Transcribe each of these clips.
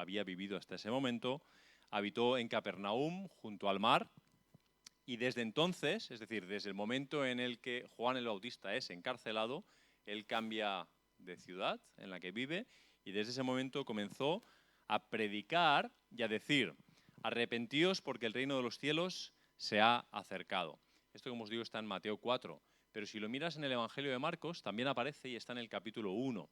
había vivido hasta ese momento, habitó en Capernaum, junto al mar, y desde entonces, es decir, desde el momento en el que Juan el Bautista es encarcelado, él cambia de ciudad en la que vive, y desde ese momento comenzó a predicar y a decir: arrepentíos porque el reino de los cielos se ha acercado. Esto, como os digo, está en Mateo 4, pero si lo miras en el Evangelio de Marcos, también aparece y está en el capítulo 1.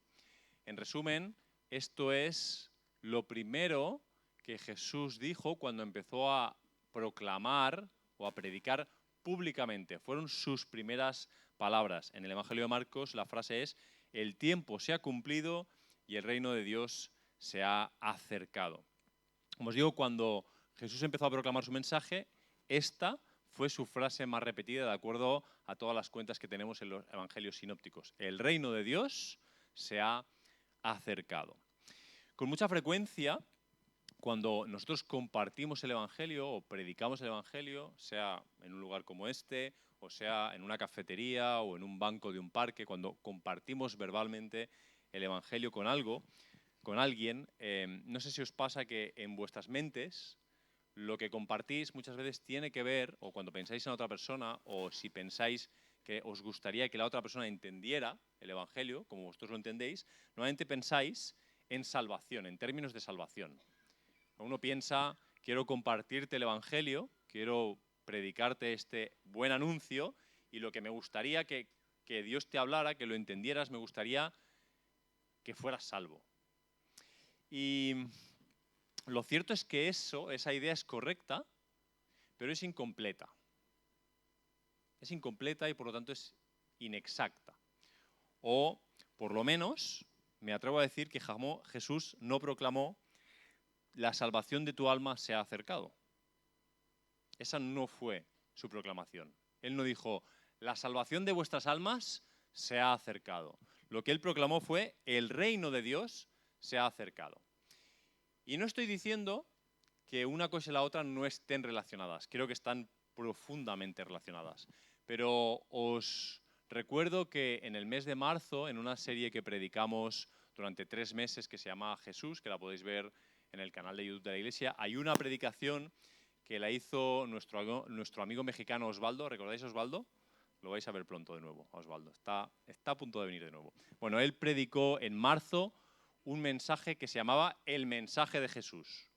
En resumen, esto es lo primero que Jesús dijo cuando empezó a proclamar o a predicar públicamente. Fueron sus primeras palabras. En el Evangelio de Marcos la frase es: el tiempo se ha cumplido y el reino de Dios se ha acercado. Como os digo, cuando Jesús empezó a proclamar su mensaje, esta fue su frase más repetida de acuerdo a todas las cuentas que tenemos en los evangelios sinópticos. El reino de Dios se ha acercado. Con mucha frecuencia, cuando nosotros compartimos el evangelio o predicamos el evangelio, sea en un lugar como este, o sea en una cafetería o en un banco de un parque, cuando compartimos verbalmente el evangelio con alguien, no sé si os pasa que en vuestras mentes lo que compartís muchas veces tiene que ver, o cuando pensáis en otra persona, o si pensáis que os gustaría que la otra persona entendiera el evangelio, como vosotros lo entendéis, normalmente pensáis en salvación, en términos de salvación. Uno piensa: quiero compartirte el evangelio, quiero predicarte este buen anuncio, y lo que me gustaría que Dios te hablara, que lo entendieras, me gustaría que fueras salvo. Y lo cierto es que esa idea es correcta, pero es incompleta. Es incompleta y por lo tanto es inexacta. O, por lo menos, me atrevo a decir que Jesús no proclamó: la salvación de tu alma se ha acercado. Esa no fue su proclamación. Él no dijo: la salvación de vuestras almas se ha acercado. Lo que él proclamó fue: el reino de Dios se ha acercado. Y no estoy diciendo que una cosa y la otra no estén relacionadas. Creo que están profundamente relacionadas. Pero os recuerdo que en el mes de marzo, en una serie que predicamos durante 3 meses que se llama Jesús, que la podéis ver en el canal de YouTube de la Iglesia, hay una predicación que la hizo nuestro amigo mexicano Osvaldo. ¿Recordáis a Osvaldo? Lo vais a ver pronto de nuevo, Osvaldo. Está a punto de venir de nuevo. Bueno, él predicó en marzo un mensaje que se llamaba El mensaje de Jesús.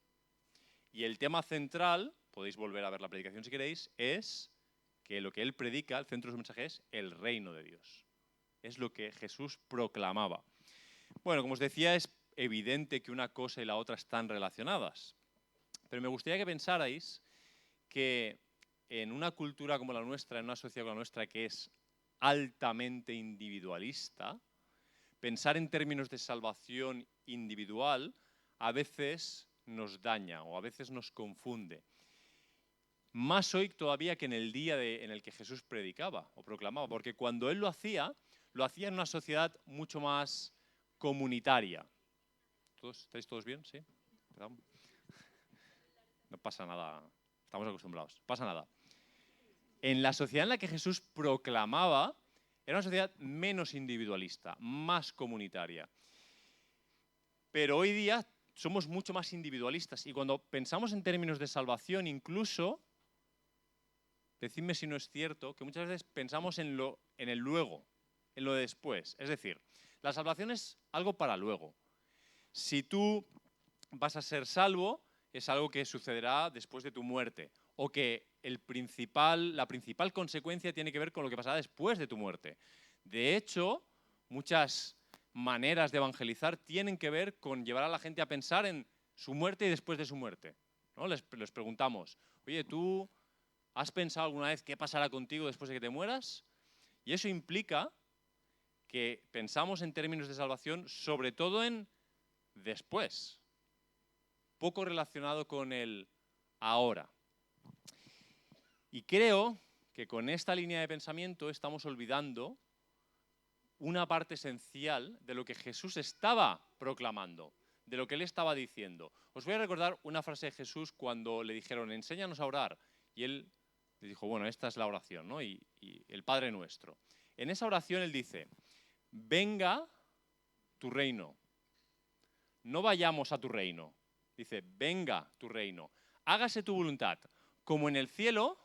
Y el tema central, podéis volver a ver la predicación si queréis, es que lo que él predica, el centro de su mensaje, es el reino de Dios. Es lo que Jesús proclamaba. Bueno, como os decía, es evidente que una cosa y la otra están relacionadas. Pero me gustaría que pensarais que en una cultura como la nuestra, en una sociedad como la nuestra que es altamente individualista, pensar en términos de salvación individual a veces nos daña o a veces nos confunde. Más hoy todavía que en el día en el que Jesús predicaba o proclamaba, porque cuando él lo hacía en una sociedad mucho más comunitaria. ¿Estáis todos bien? ¿Sí? No pasa nada, estamos acostumbrados, no pasa nada. En la sociedad en la que Jesús proclamaba, era una sociedad menos individualista, más comunitaria. Pero hoy día somos mucho más individualistas, y cuando pensamos en términos de salvación, incluso, decidme si no es cierto, que muchas veces pensamos en el luego, en lo de después. Es decir, la salvación es algo para luego. Si tú vas a ser salvo, es algo que sucederá después de tu muerte, o que la principal consecuencia tiene que ver con lo que pasará después de tu muerte. De hecho, muchas maneras de evangelizar tienen que ver con llevar a la gente a pensar en su muerte y después de su muerte, ¿no? Les preguntamos: oye, ¿tú has pensado alguna vez qué pasará contigo después de que te mueras? Y eso implica que pensamos en términos de salvación sobre todo en después, poco relacionado con el ahora. Y creo que con esta línea de pensamiento estamos olvidando una parte esencial de lo que Jesús estaba proclamando, de lo que él estaba diciendo. Os voy a recordar una frase de Jesús cuando le dijeron: enséñanos a orar. Y él le dijo: bueno, esta es la oración, ¿no? Y el Padre Nuestro. En esa oración él dice: venga tu reino. No vayamos a tu reino. Dice, venga tu reino, hágase tu voluntad, como en el cielo,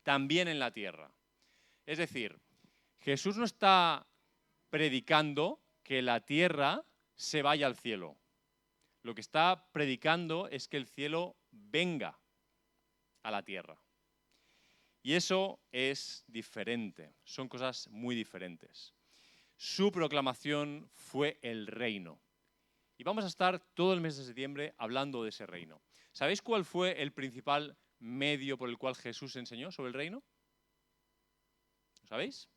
también en la tierra. Es decir, Jesús no está predicando que la tierra se vaya al cielo. Lo que está predicando es que el cielo venga a la tierra. Y eso es diferente, son cosas muy diferentes. Su proclamación fue el reino. Y vamos a estar todo el mes de septiembre hablando de ese reino. ¿Sabéis cuál fue el principal medio por el cual Jesús enseñó sobre el reino? ¿Lo sabéis?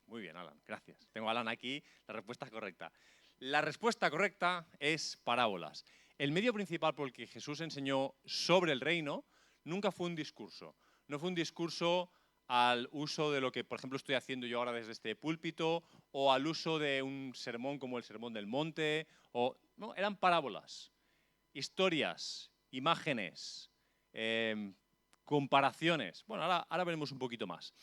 Muy bien, Alan, gracias. Tengo a Alan aquí, la respuesta correcta. La respuesta correcta es parábolas. El medio principal por el que Jesús enseñó sobre el reino nunca fue un discurso. No fue un discurso al uso de lo que, por ejemplo, estoy haciendo yo ahora desde este púlpito, o al uso de un sermón como el Sermón del Monte, no, eran parábolas, historias, imágenes, comparaciones. Bueno, ahora veremos un poquito más.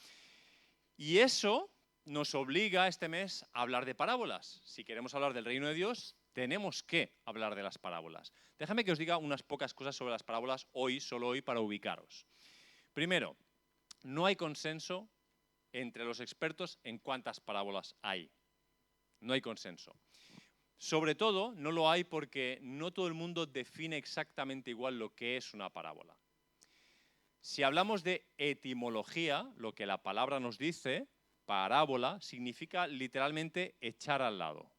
Y eso nos obliga este mes a hablar de parábolas. Si queremos hablar del reino de Dios, tenemos que hablar de las parábolas. Déjame que os diga unas pocas cosas sobre las parábolas hoy, solo hoy, para ubicaros. Primero, no hay consenso entre los expertos en cuántas parábolas hay. No hay consenso. Sobre todo, no lo hay porque no todo el mundo define exactamente igual lo que es una parábola. Si hablamos de etimología, lo que la palabra nos dice, parábola, significa literalmente echar al lado.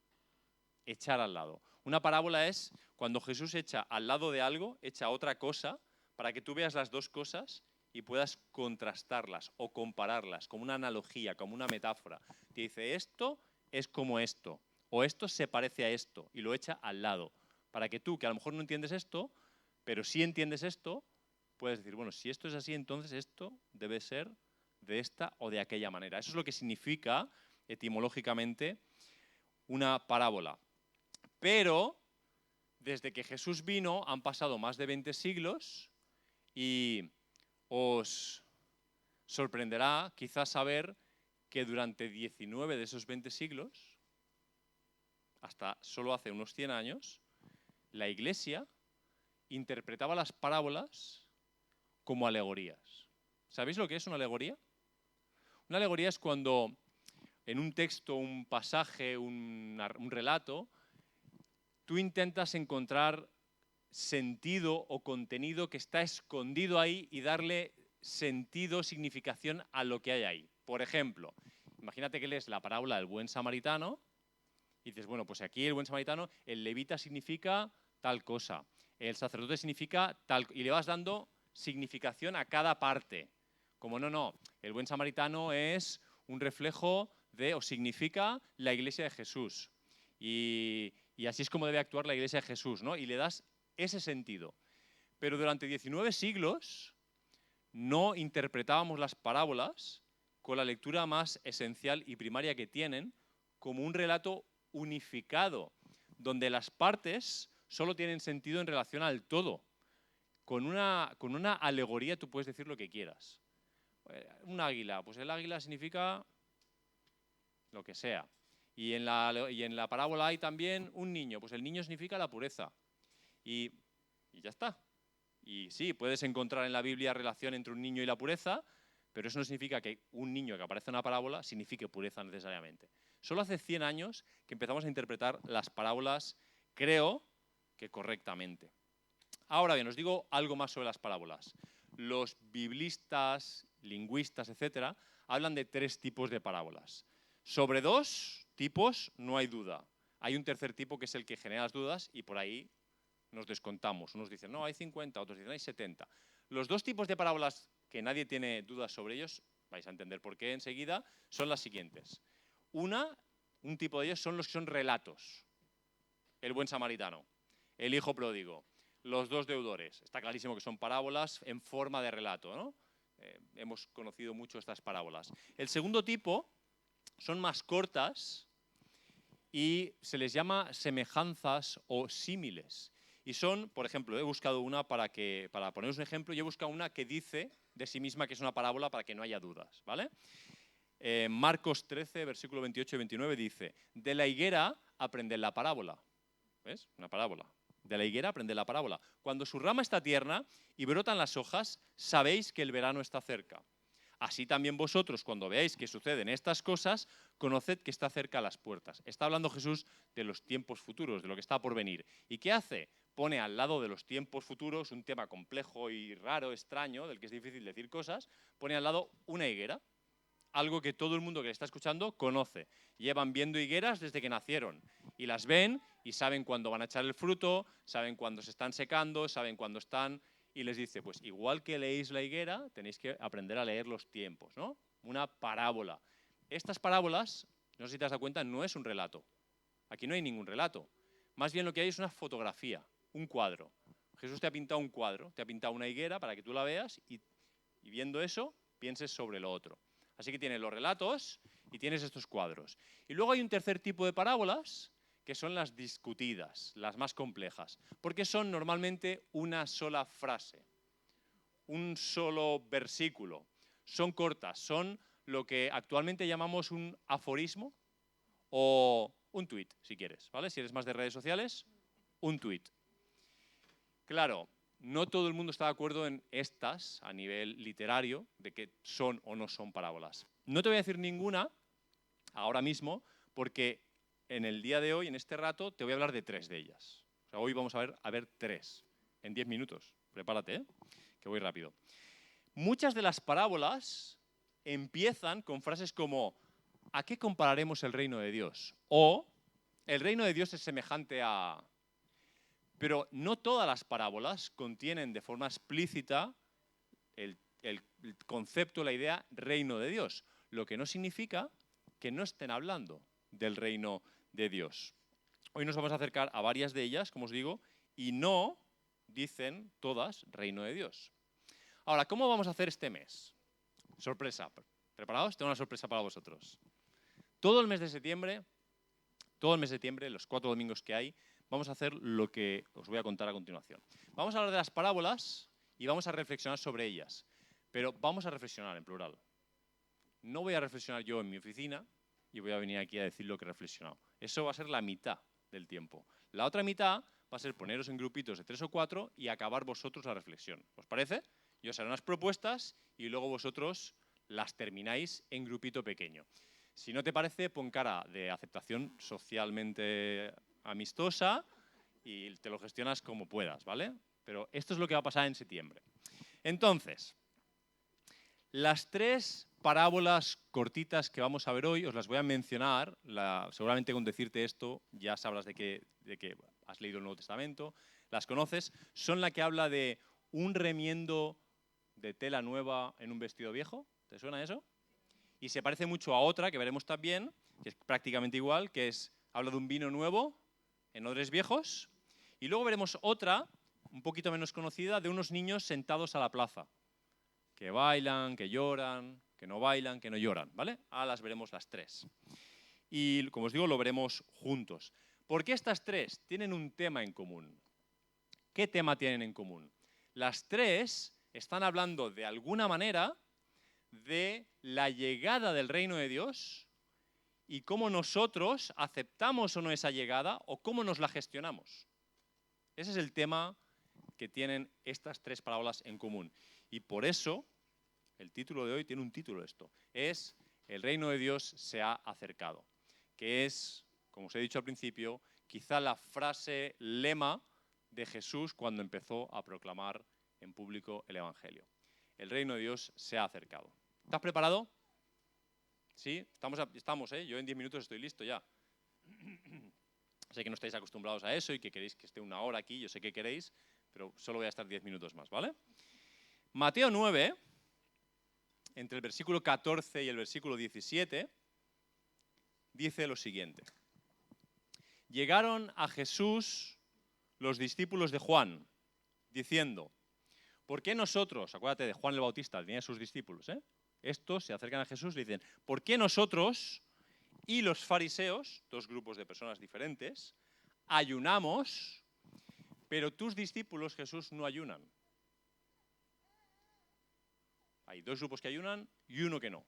Echar al lado. Una parábola es cuando Jesús echa al lado de algo, echa otra cosa, para que tú veas las dos cosas y puedas contrastarlas o compararlas, como una analogía, como una metáfora. Te dice, esto es como esto, o esto se parece a esto, y lo echa al lado, para que tú, que a lo mejor no entiendes esto, pero sí entiendes esto, puedes decir, bueno, si esto es así, entonces esto debe ser de esta o de aquella manera. Eso es lo que significa etimológicamente una parábola. Pero desde que Jesús vino han pasado más de 20 siglos y os sorprenderá quizás saber que durante 19 de esos 20 siglos, hasta solo hace unos 100 años, la Iglesia interpretaba las parábolas como alegorías. ¿Sabéis lo que es una alegoría? Una alegoría es cuando en un texto, un pasaje, un relato, tú intentas encontrar sentido o contenido que está escondido ahí y darle sentido, significación a lo que hay ahí. Por ejemplo, imagínate que lees la parábola del buen samaritano y dices, bueno, pues aquí el buen samaritano, el levita significa tal cosa, el sacerdote significa tal, y le vas dando significación a cada parte. Como no, el buen samaritano es un reflejo de, o significa, la iglesia de Jesús. Y así es como debe actuar la iglesia de Jesús, ¿no? Y le das ese sentido. Pero durante 19 siglos no interpretábamos las parábolas con la lectura más esencial y primaria que tienen, como un relato unificado, donde las partes solo tienen sentido en relación al todo. Con una alegoría tú puedes decir lo que quieras. Un águila, pues el águila significa lo que sea. Y en la parábola hay también un niño, pues el niño significa la pureza. Y ya está. Y sí, puedes encontrar en la Biblia relación entre un niño y la pureza, pero eso no significa que un niño que aparece en una parábola signifique pureza necesariamente. Solo hace 100 años que empezamos a interpretar las parábolas, creo que correctamente. Ahora bien, os digo algo más sobre las parábolas. Los biblistas, lingüistas, etcétera, hablan de 3 tipos de parábolas. Sobre 2 tipos no hay duda. Hay un tercer tipo que es el que genera las dudas y por ahí nos descontamos. Unos dicen, no, hay 50, otros dicen, hay 70. Los 2 tipos de parábolas que nadie tiene dudas sobre ellos, vais a entender por qué enseguida, son las siguientes. Un tipo de ellos son los que son relatos. El buen samaritano, el hijo pródigo, los 2 deudores. Está clarísimo que son parábolas en forma de relato, ¿no? Hemos conocido mucho estas parábolas. El segundo tipo son más cortas y se les llama semejanzas o símiles. Y son, por ejemplo, he buscado una para poneros un ejemplo, yo he buscado una que dice de sí misma que es una parábola para que no haya dudas, ¿vale? Marcos 13, versículo 28 y 29 dice, de la higuera aprended la parábola. ¿Ves? Una parábola. De la higuera aprended la parábola. Cuando su rama está tierna y brotan las hojas, sabéis que el verano está cerca. Así también vosotros, cuando veáis que suceden estas cosas, conoced que está cerca a las puertas. Está hablando Jesús de los tiempos futuros, de lo que está por venir. ¿Y qué hace? Pone al lado de los tiempos futuros, un tema complejo y raro, extraño, del que es difícil decir cosas, pone al lado una higuera, algo que todo el mundo que le está escuchando conoce. Llevan viendo higueras desde que nacieron y las ven y saben cuándo van a echar el fruto, saben cuándo se están secando, saben cuándo están... Y les dice, pues igual que leéis la higuera, tenéis que aprender a leer los tiempos, ¿no? Una parábola. Estas parábolas, no sé si te has dado cuenta, no es un relato. Aquí no hay ningún relato. Más bien lo que hay es una fotografía, un cuadro. Jesús te ha pintado un cuadro, te ha pintado una higuera para que tú la veas y viendo eso pienses sobre lo otro. Así que tienes los relatos y tienes estos cuadros. Y luego hay un tercer tipo de parábolas que son las discutidas, las más complejas, porque son normalmente una sola frase, un solo versículo. Son cortas, son lo que actualmente llamamos un aforismo o un tuit, si quieres, ¿vale? Si eres más de redes sociales, un tuit. Claro, no todo el mundo está de acuerdo en estas, a nivel literario, de que son o no son parábolas. No te voy a decir ninguna ahora mismo, porque en el día de hoy, en este rato, te voy a hablar de 3 de ellas. O sea, hoy vamos a ver 3, en 10 minutos. Prepárate, que voy rápido. Muchas de las parábolas empiezan con frases como ¿a qué compararemos el reino de Dios? O el reino de Dios es semejante a... Pero no todas las parábolas contienen de forma explícita el concepto, la idea reino de Dios, lo que no significa que no estén hablando del reino de Dios. Hoy nos vamos a acercar a varias de ellas, como os digo, y no dicen todas reino de Dios. Ahora, ¿cómo vamos a hacer este mes? Sorpresa. ¿Preparados? Tengo una sorpresa para vosotros. Todo el mes de septiembre, los 4 domingos que hay, vamos a hacer lo que os voy a contar a continuación. Vamos a hablar de las parábolas y vamos a reflexionar sobre ellas, pero vamos a reflexionar en plural. No voy a reflexionar yo en mi oficina y voy a venir aquí a decir lo que he reflexionado. Eso va a ser la mitad del tiempo. La otra mitad va a ser poneros en grupitos de 3 o 4 y acabar vosotros la reflexión. ¿Os parece? Yo os haré unas propuestas y luego vosotros las termináis en grupito pequeño. Si no te parece, pon cara de aceptación socialmente amistosa y te lo gestionas como puedas, ¿vale? Pero esto es lo que va a pasar en septiembre. Entonces, las 3 parábolas cortitas que vamos a ver hoy, os las voy a mencionar. Seguramente con decirte esto ya sabrás de que has leído el Nuevo Testamento, las conoces. Son la que habla de un remiendo de tela nueva en un vestido viejo. ¿Te suena eso? Y se parece mucho a otra que veremos también, que es prácticamente igual, que habla de un vino nuevo en odres viejos. Y luego veremos otra, un poquito menos conocida, de unos niños sentados a la plaza, que bailan, que lloran, que no bailan, que no lloran, ¿vale? Ahora las veremos las 3. Y, como os digo, lo veremos juntos. ¿Por qué estas 3 tienen un tema en común? ¿Qué tema tienen en común? Las 3 están hablando de alguna manera de la llegada del reino de Dios y cómo nosotros aceptamos o no esa llegada o cómo nos la gestionamos. Ese es el tema que tienen estas 3 parábolas en común. Y por eso el título de hoy tiene un título esto. Es El reino de Dios se ha acercado. Que es, como os he dicho al principio, quizá la frase lema de Jesús cuando empezó a proclamar en público el Evangelio. El reino de Dios se ha acercado. ¿Estás preparado? ¿Sí? Estamos, ¿eh? Yo en 10 minutos estoy listo ya. Sé que no estáis acostumbrados a eso y que queréis que esté 1 hora aquí, yo sé que queréis, pero solo voy a estar 10 minutos más, ¿vale? Mateo 9, entre el versículo 14 y el versículo 17, dice lo siguiente. Llegaron a Jesús los discípulos de Juan, diciendo, ¿por qué nosotros, acuérdate de Juan el Bautista, tenía sus discípulos, estos se acercan a Jesús y le dicen, ¿por qué nosotros y los fariseos, 2 grupos de personas diferentes, ayunamos, pero tus discípulos, Jesús, no ayunan? Hay 2 grupos que ayunan y uno que no.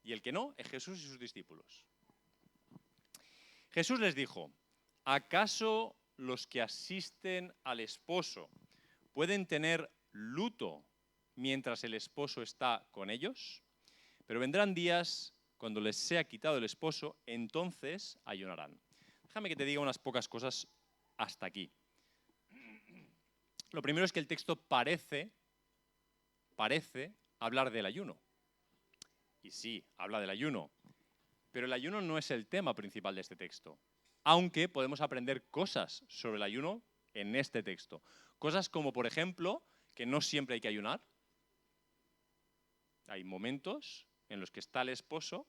y el que no es Jesús y sus discípulos. Jesús les dijo: ¿acaso los que asisten al esposo pueden tener luto mientras el esposo está con ellos? Pero vendrán días cuando les sea quitado el esposo, entonces ayunarán. Déjame que te diga unas pocas cosas hasta aquí. Lo primero es que el texto parece hablar del ayuno. Y sí, habla del ayuno. Pero el ayuno no es el tema principal de este texto. Aunque podemos aprender cosas sobre el ayuno en este texto. Cosas como, por ejemplo, que no siempre hay que ayunar. Hay momentos en los que está el esposo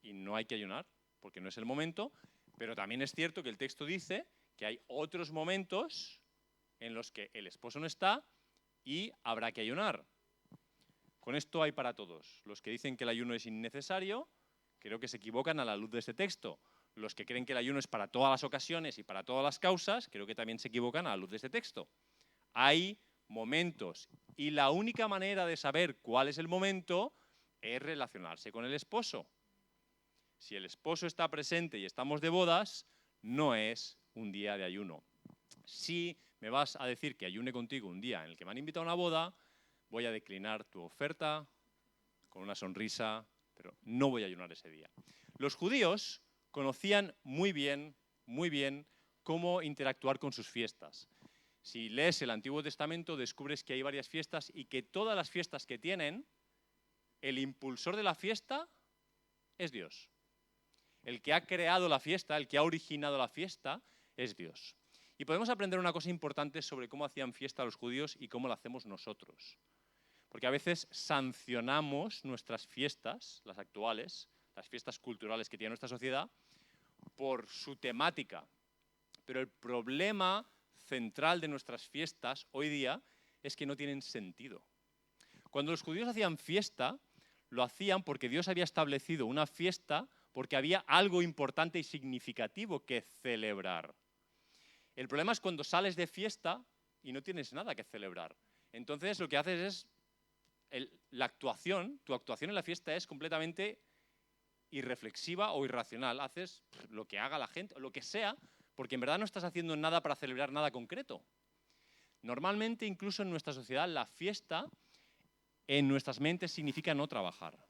y no hay que ayunar, porque no es el momento. Pero también es cierto que el texto dice que hay otros momentos en los que el esposo no está y habrá que ayunar. Con esto hay para todos. Los que dicen que el ayuno es innecesario, creo que se equivocan a la luz de este texto. Los que creen que el ayuno es para todas las ocasiones y para todas las causas, creo que también se equivocan a la luz de este texto. Hay momentos y la única manera de saber cuál es el momento es relacionarse con el esposo. Si el esposo está presente y estamos de bodas, no es un día de ayuno. Si me vas a decir que ayune contigo un día en el que me han invitado a una boda, voy a declinar tu oferta con una sonrisa, pero no voy a ayunar ese día. Los judíos conocían muy bien cómo interactuar con sus fiestas. Si lees el Antiguo Testamento, descubres que hay varias fiestas y que todas las fiestas que tienen, el impulsor de la fiesta es Dios. El que ha creado la fiesta, el que ha originado la fiesta, es Dios. Y podemos aprender una cosa importante sobre cómo hacían fiesta los judíos y cómo la hacemos nosotros. Porque a veces sancionamos nuestras fiestas, las actuales, las fiestas culturales que tiene nuestra sociedad, por su temática. Pero el problema central de nuestras fiestas hoy día es que no tienen sentido. Cuando los judíos hacían fiesta, lo hacían porque Dios había establecido una fiesta porque había algo importante y significativo que celebrar. El problema es cuando sales de fiesta y no tienes nada que celebrar. Entonces lo que haces es tu actuación en la fiesta es completamente irreflexiva o irracional. Haces lo que haga la gente, lo que sea, porque en verdad no estás haciendo nada para celebrar nada concreto. Normalmente, incluso en nuestra sociedad, la fiesta en nuestras mentes significa no trabajar.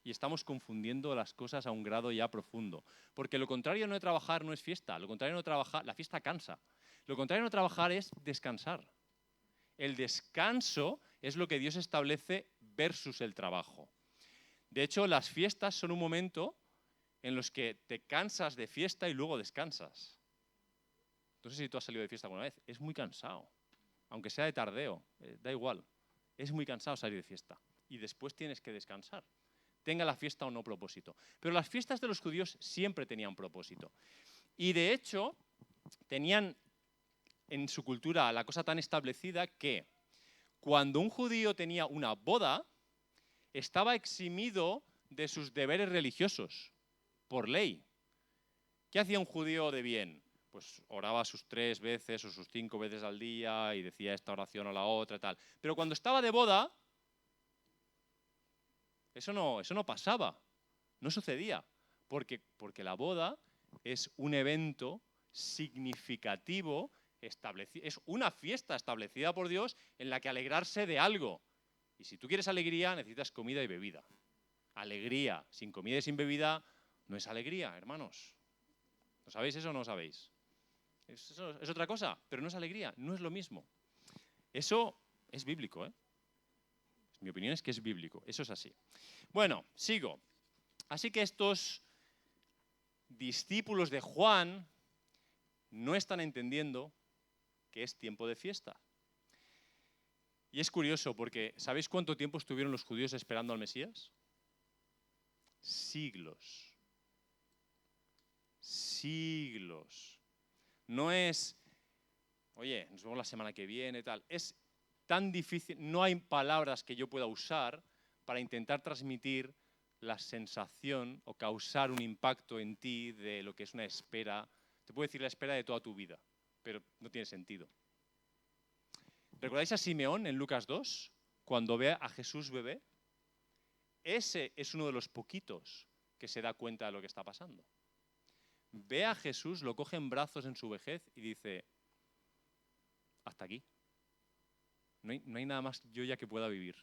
Y estamos confundiendo las cosas a un grado ya profundo. Porque lo contrario no de trabajar no es fiesta. Lo contrario no de trabajar, la fiesta cansa. Lo contrario no de trabajar es descansar. El descanso es lo que Dios establece versus el trabajo. De hecho, las fiestas son un momento en los que te cansas de fiesta y luego descansas. No sé si tú has salido de fiesta alguna vez. Es muy cansado. Aunque sea de tardeo, da igual. Es muy cansado salir de fiesta. Y después tienes que descansar. Tenga la fiesta o no propósito. Pero las fiestas de los judíos siempre tenían propósito. Y de hecho, tenían en su cultura la cosa tan establecida que cuando un judío tenía una boda, estaba eximido de sus deberes religiosos, por ley. ¿Qué hacía un judío de bien? Pues oraba sus 3 veces o sus 5 veces al día y decía esta oración o la otra y tal. Pero cuando estaba de boda, eso no pasaba, no sucedía, porque la boda es un evento significativo, es una fiesta establecida por Dios en la que alegrarse de algo. Y si tú quieres alegría, necesitas comida y bebida. Alegría sin comida y sin bebida no es alegría, hermanos. ¿Lo sabéis eso o no lo sabéis? Eso es otra cosa, pero no es alegría, no es lo mismo. Eso es bíblico, ¿eh? Mi opinión es que es bíblico, eso es así. Bueno, sigo. Así que estos discípulos de Juan no están entendiendo que es tiempo de fiesta. Y es curioso porque ¿sabéis cuánto tiempo estuvieron los judíos esperando al Mesías? Siglos. Siglos. No es, oye, nos vemos la semana que viene, tal. Es tan difícil, no hay palabras que yo pueda usar para intentar transmitir la sensación o causar un impacto en ti de lo que es una espera. Te puedo decir la espera de toda tu vida, pero no tiene sentido. ¿Recordáis a Simeón en Lucas 2? Cuando ve a Jesús bebé, ese es uno de los poquitos que se da cuenta de lo que está pasando. Ve a Jesús, lo coge en brazos en su vejez y dice, hasta aquí. No hay nada más yo ya que pueda vivir.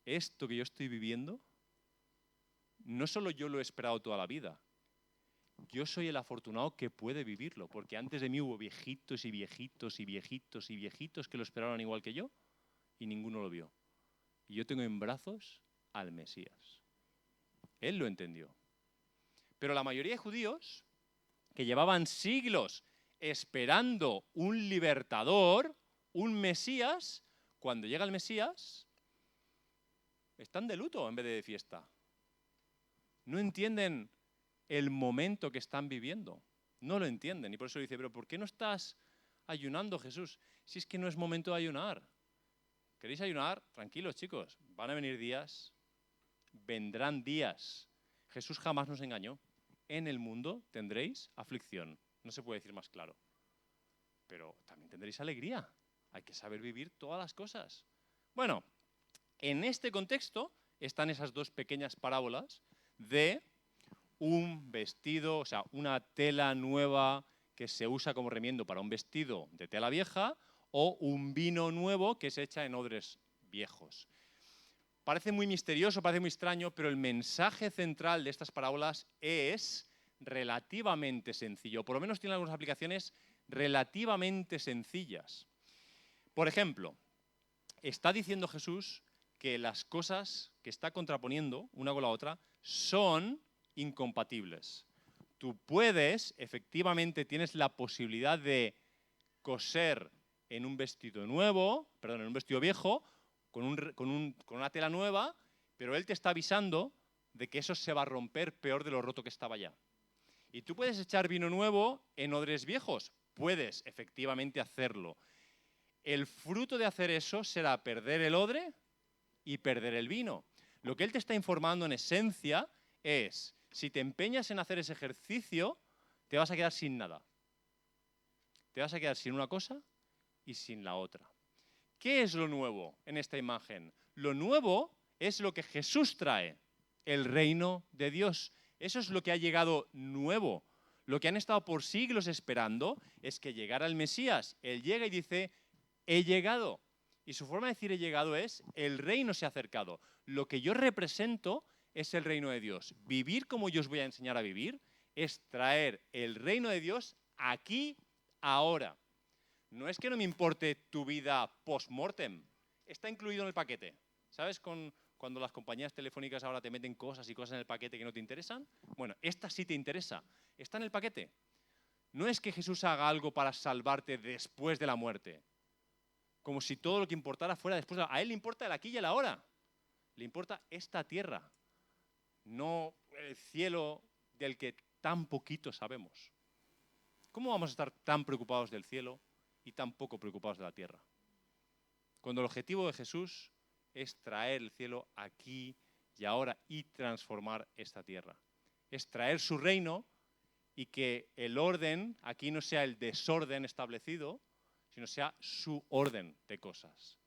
Esto que yo estoy viviendo, no solo yo lo he esperado toda la vida, yo soy el afortunado que puede vivirlo, porque antes de mí hubo viejitos y viejitos y viejitos y viejitos que lo esperaron igual que yo y ninguno lo vio. Y yo tengo en brazos al Mesías. Él lo entendió. Pero la mayoría de judíos que llevaban siglos esperando un libertador, un Mesías, cuando llega el Mesías, están de luto en vez de fiesta. No entienden el momento que están viviendo. No lo entienden. Y por eso dice, pero ¿por qué no estás ayunando, Jesús? Si es que no es momento de ayunar. ¿Queréis ayunar? Tranquilos, chicos. Van a venir días. Vendrán días. Jesús jamás nos engañó. En el mundo tendréis aflicción. No se puede decir más claro. Pero también tendréis alegría. Hay que saber vivir todas las cosas. Bueno, en este contexto están esas dos pequeñas parábolas de un vestido, o sea, una tela nueva que se usa como remiendo para un vestido de tela vieja o un vino nuevo que se echa en odres viejos. Parece muy misterioso, parece muy extraño, pero el mensaje central de estas parábolas es relativamente sencillo. Por lo menos tiene algunas aplicaciones relativamente sencillas. Por ejemplo, está diciendo Jesús que las cosas que está contraponiendo una con la otra son incompatibles. Tú puedes, efectivamente, tienes la posibilidad de coser en un vestido nuevo, perdón, en un vestido viejo, con una tela nueva, pero él te está avisando de que eso se va a romper peor de lo roto que estaba ya. Y tú puedes echar vino nuevo en odres viejos, puedes efectivamente hacerlo. El fruto de hacer eso será perder el odre y perder el vino. Lo que él te está informando en esencia es, si te empeñas en hacer ese ejercicio, te vas a quedar sin nada. Te vas a quedar sin una cosa y sin la otra. ¿Qué es lo nuevo en esta imagen? Lo nuevo es lo que Jesús trae, el reino de Dios. Eso es lo que ha llegado nuevo. Lo que han estado por siglos esperando es que llegara el Mesías. Él llega y dice, he llegado. Y su forma de decir he llegado es, el reino se ha acercado. Lo que yo represento es el reino de Dios. Vivir como yo os voy a enseñar a vivir es traer el reino de Dios aquí, ahora. No es que no me importe tu vida post-mortem, está incluido en el paquete. ¿Sabes cuando las compañías telefónicas ahora te meten cosas y cosas en el paquete que no te interesan? Bueno, esta sí te interesa, está en el paquete. No es que Jesús haga algo para salvarte después de la muerte, como si todo lo que importara fuera después. A él le importa el aquí y el ahora, le importa esta tierra, no el cielo del que tan poquito sabemos. ¿Cómo vamos a estar tan preocupados del cielo y tan poco preocupados de la tierra? Cuando el objetivo de Jesús es traer el cielo aquí y ahora y transformar esta tierra. Es traer su reino y que el orden aquí no sea el desorden establecido, sino sea su orden de cosas.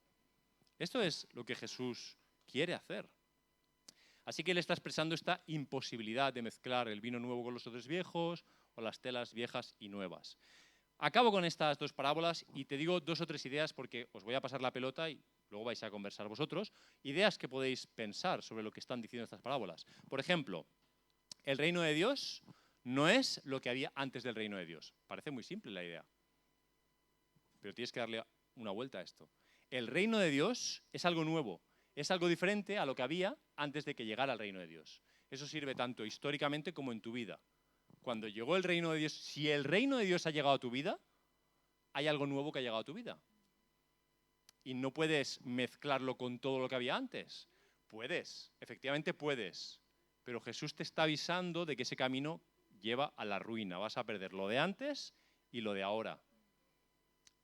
Esto es lo que Jesús quiere hacer. Así que él está expresando esta imposibilidad de mezclar el vino nuevo con los odres viejos o las telas viejas y nuevas. Acabo con estas dos parábolas y te digo dos o tres ideas porque os voy a pasar la pelota y luego vais a conversar vosotros. Ideas que podéis pensar sobre lo que están diciendo estas parábolas. Por ejemplo, el reino de Dios no es lo que había antes del reino de Dios. Parece muy simple la idea, pero tienes que darle una vuelta a esto. El reino de Dios es algo nuevo, es algo diferente a lo que había antes de que llegara el reino de Dios. Eso sirve tanto históricamente como en tu vida. Cuando llegó el reino de Dios, si el reino de Dios ha llegado a tu vida, hay algo nuevo que ha llegado a tu vida. Y no puedes mezclarlo con todo lo que había antes. Puedes, efectivamente puedes. Pero Jesús te está avisando de que ese camino lleva a la ruina. Vas a perder lo de antes y lo de ahora.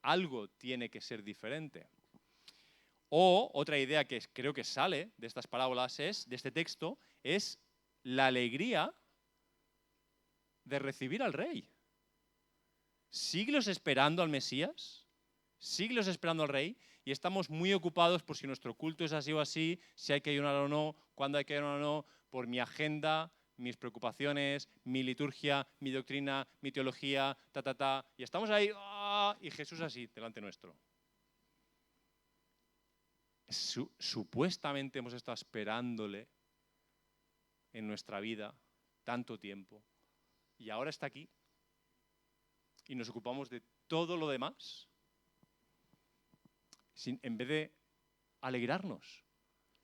Algo tiene que ser diferente. O otra idea que creo que sale de estas parábolas, de este texto, es la alegría de recibir al rey. Siglos esperando al Mesías siglos esperando al rey y estamos muy ocupados por si nuestro culto es así o así, si hay que ayunar o no, cuándo hay que ayunar o no, por mi agenda, mis preocupaciones, mi liturgia, mi doctrina, mi teología, y estamos ahí, y Jesús así, delante nuestro. Supuestamente hemos estado esperándole en nuestra vida tanto tiempo y ahora está aquí y nos ocupamos de todo lo demás en vez de alegrarnos,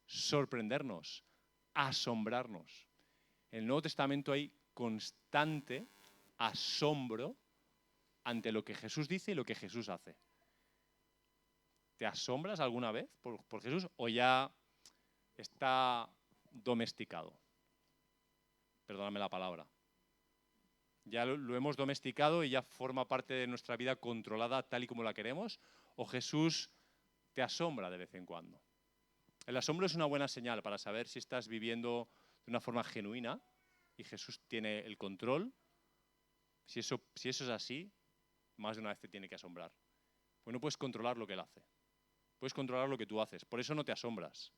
sorprendernos, asombrarnos. En el Nuevo Testamento hay constante asombro ante lo que Jesús dice y lo que Jesús hace. ¿Te asombras alguna vez por Jesús o ya está domesticado? Perdóname la palabra. ¿Ya lo hemos domesticado y ya forma parte de nuestra vida controlada tal y como la queremos? ¿O Jesús te asombra de vez en cuando? El asombro es una buena señal para saber si estás viviendo de una forma genuina y Jesús tiene el control. Si eso es así, más de una vez te tiene que asombrar. Pues no puedes controlar lo que Él hace. Puedes controlar lo que tú haces. Por eso no te asombras.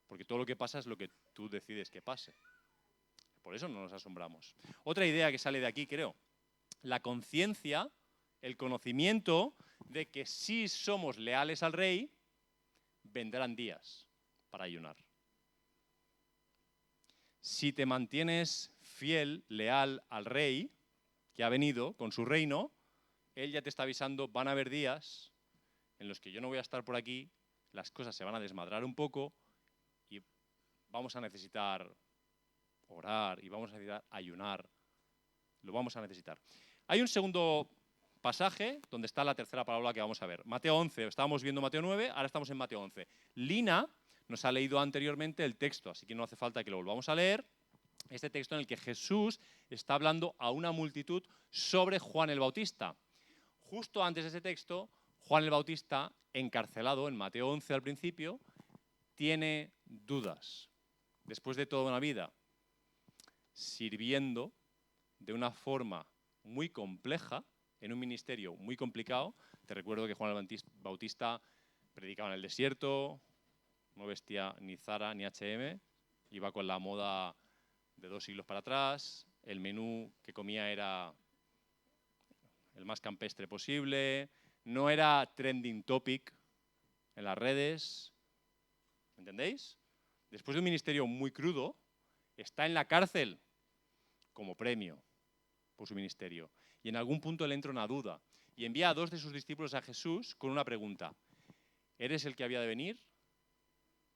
Porque todo lo que pasa es lo que tú decides que pase. Por eso no nos asombramos. Otra idea que sale de aquí, creo. La conciencia, el conocimiento de que si somos leales al rey, vendrán días para ayunar. Si te mantienes fiel, leal al rey, que ha venido con su reino, él ya te está avisando, van a haber días en los que yo no voy a estar por aquí, las cosas se van a desmadrar un poco y vamos a necesitar orar y vamos a necesitar ayunar. Lo vamos a necesitar. Hay un segundo pasaje donde está la tercera parábola que vamos a ver. Mateo 11, estábamos viendo Mateo 9, ahora estamos en Mateo 11. Lina nos ha leído anteriormente el texto, así que no hace falta que lo volvamos a leer. Este texto en el que Jesús está hablando a una multitud sobre Juan el Bautista. Justo antes de ese texto, Juan el Bautista, encarcelado en Mateo 11 al principio, tiene dudas. Después de toda una vida sirviendo de una forma muy compleja, en un ministerio muy complicado. Te recuerdo que Juan el Bautista predicaba en el desierto, no vestía ni Zara ni H&M, iba con la moda de 2 siglos para atrás, el menú que comía era el más campestre posible, no era trending topic en las redes, ¿entendéis? Después de un ministerio muy crudo, está en la cárcel como premio por su ministerio. Y en algún punto le entra una duda y envía a 2 de sus discípulos a Jesús con una pregunta. ¿Eres el que había de venir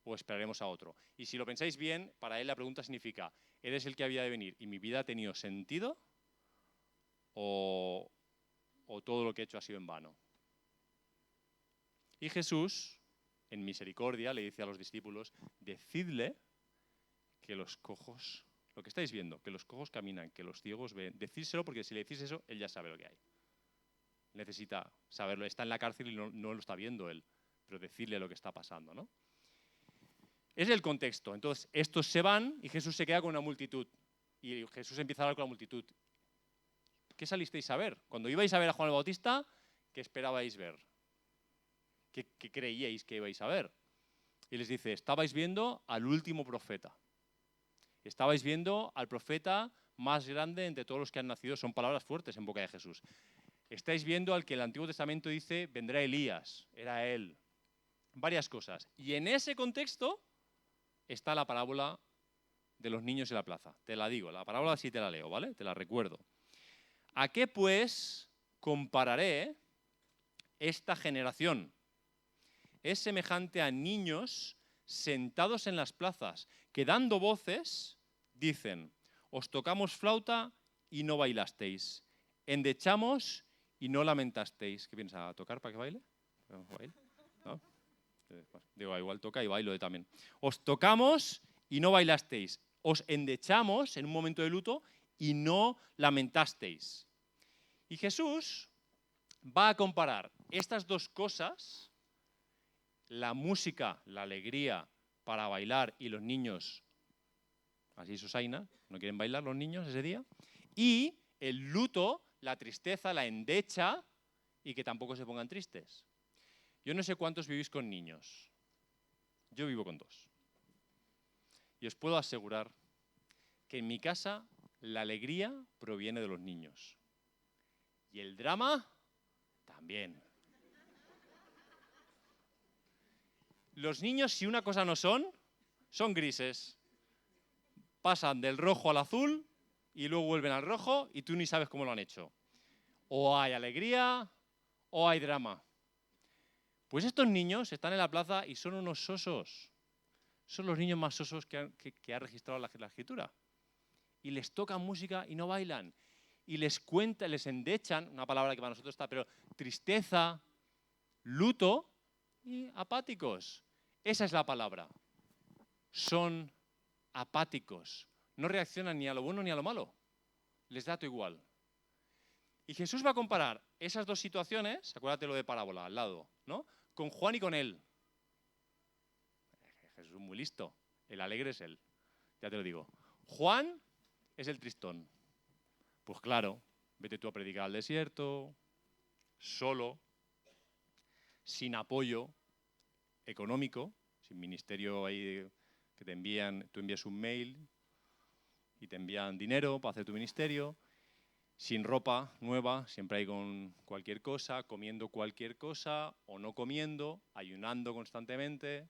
o esperaremos a otro? Y si lo pensáis bien, para él la pregunta significa, ¿eres el que había de venir y mi vida ha tenido sentido o todo lo que he hecho ha sido en vano? Y Jesús, en misericordia, le dice a los discípulos, decidle que los cojos, lo que estáis viendo, que los cojos caminan, que los ciegos ven, decírselo porque si le decís eso, él ya sabe lo que hay. Necesita saberlo, está en la cárcel y no lo está viendo él, pero decirle lo que está pasando, ¿no? Es el contexto. Entonces, estos se van y Jesús se queda con una multitud. Y Jesús empieza a hablar con la multitud. ¿Qué salisteis a ver? Cuando ibais a ver a Juan el Bautista, ¿qué esperabais ver? ¿Qué creíais que ibais a ver? Y les dice, estabais viendo al último profeta. Estabais viendo al profeta más grande entre todos los que han nacido. Son palabras fuertes en boca de Jesús. Estáis viendo al que el Antiguo Testamento dice, vendrá Elías. Era él. Varias cosas. Y en ese contexto está la parábola de los niños en la plaza. Te la digo, la parábola sí te la leo, ¿vale? Te la recuerdo. ¿A qué pues compararé esta generación? Es semejante a niños sentados en las plazas, que dando voces dicen, os tocamos flauta y no bailasteis, endechamos y no lamentasteis. ¿Qué piensa? ¿A tocar para que baile? ¿No? Digo, igual toca y bailo también. Os tocamos y no bailasteis, os endechamos en un momento de luto y no lamentasteis. Y Jesús va a comparar estas dos cosas, la música, la alegría para bailar y los niños, así Susaina, no quieren bailar los niños ese día, y el luto, la tristeza, la endecha y que tampoco se pongan tristes. Yo no sé cuántos vivís con niños. Yo vivo con 2. Y os puedo asegurar que en mi casa la alegría proviene de los niños. Y el drama también. Los niños, si una cosa no son grises. Pasan del rojo al azul y luego vuelven al rojo y tú ni sabes cómo lo han hecho. O hay alegría o hay drama. Pues estos niños están en la plaza y son unos sosos. Son los niños más sosos que ha registrado la escritura. Y les tocan música y no bailan. Y les endechan, una palabra que para nosotros está, pero tristeza, luto y apáticos. Esa es la palabra. Son apáticos. No reaccionan ni a lo bueno ni a lo malo. Les da todo igual. Y Jesús va a comparar esas 2 situaciones, acuérdate lo de parábola al lado, ¿no? Con Juan y con él. Jesús es muy listo. El alegre es él. Ya te lo digo. Juan es el tristón. Pues claro, vete tú a predicar al desierto, solo, sin apoyo económico, sin ministerio ahí que te envían, tú envías un mail y te envían dinero para hacer tu ministerio, sin ropa nueva, siempre hay con cualquier cosa, comiendo cualquier cosa o no comiendo, ayunando constantemente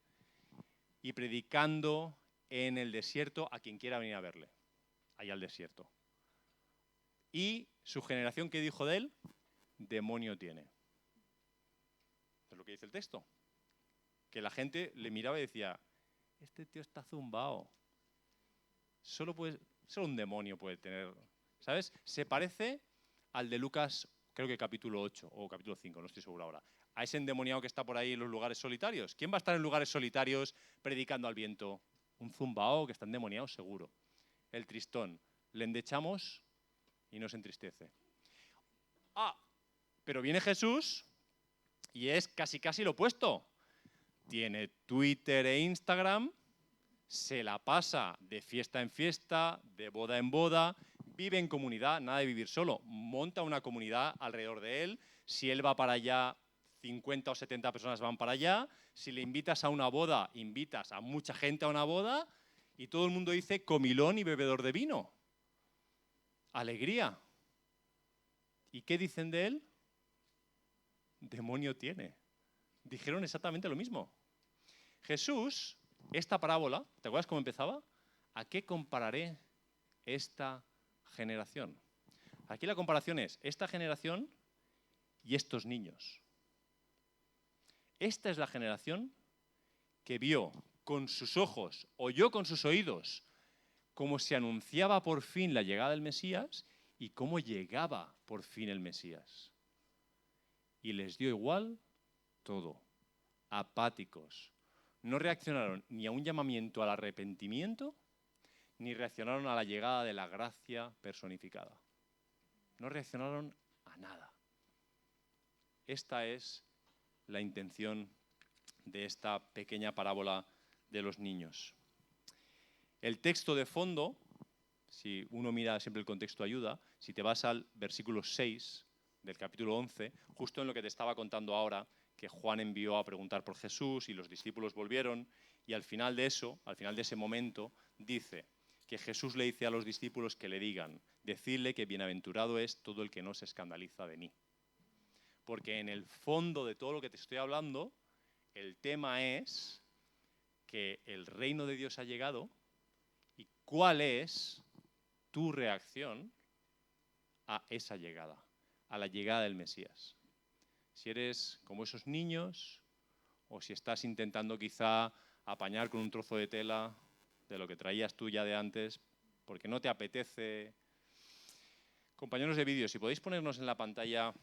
y predicando en el desierto a quien quiera venir a verle, ahí al desierto. Y su generación, ¿qué dijo de él? Demonio tiene. Eso es lo que dice el texto. Que la gente le miraba y decía, este tío está zumbao. Solo un demonio puede tener, ¿sabes? Se parece al de Lucas, creo que capítulo 8 o capítulo 5, no estoy seguro ahora. A ese endemoniado que está por ahí en los lugares solitarios. ¿Quién va a estar en lugares solitarios predicando al viento? Un zumbao que está endemoniado seguro. El tristón. Le endechamos y nos entristece. Pero viene Jesús y es casi lo opuesto. Tiene Twitter e Instagram, se la pasa de fiesta en fiesta, de boda en boda, vive en comunidad, nada de vivir solo, monta una comunidad alrededor de él. Si él va para allá, 50 o 70 personas van para allá. Si le invitas a una boda, invitas a mucha gente a una boda y todo el mundo dice comilón y bebedor de vino. Alegría. ¿Y qué dicen de él? Demonio tiene. Dijeron exactamente lo mismo. Jesús, esta parábola, ¿te acuerdas cómo empezaba? ¿A qué compararé esta generación? Aquí la comparación es esta generación y estos niños. Esta es la generación que vio con sus ojos, oyó con sus oídos, cómo se anunciaba por fin la llegada del Mesías y cómo llegaba por fin el Mesías. Y les dio igual todo, apáticos. No reaccionaron ni a un llamamiento al arrepentimiento, ni reaccionaron a la llegada de la gracia personificada. No reaccionaron a nada. Esta es la intención de esta pequeña parábola de los niños. El texto de fondo, si uno mira siempre el contexto ayuda, si te vas al versículo 6 del capítulo 11, justo en lo que te estaba contando ahora, que Juan envió a preguntar por Jesús y los discípulos volvieron, y al final de eso, al final de ese momento, dice que Jesús le dice a los discípulos que le digan, decidle que bienaventurado es todo el que no se escandaliza de mí. Porque en el fondo de todo lo que te estoy hablando, el tema es que el reino de Dios ha llegado y cuál es tu reacción a esa llegada, a la llegada del Mesías. Si eres como esos niños o si estás intentando quizá apañar con un trozo de tela de lo que traías tú ya de antes porque no te apetece. Compañeros de vídeo, si podéis ponernos en la pantalla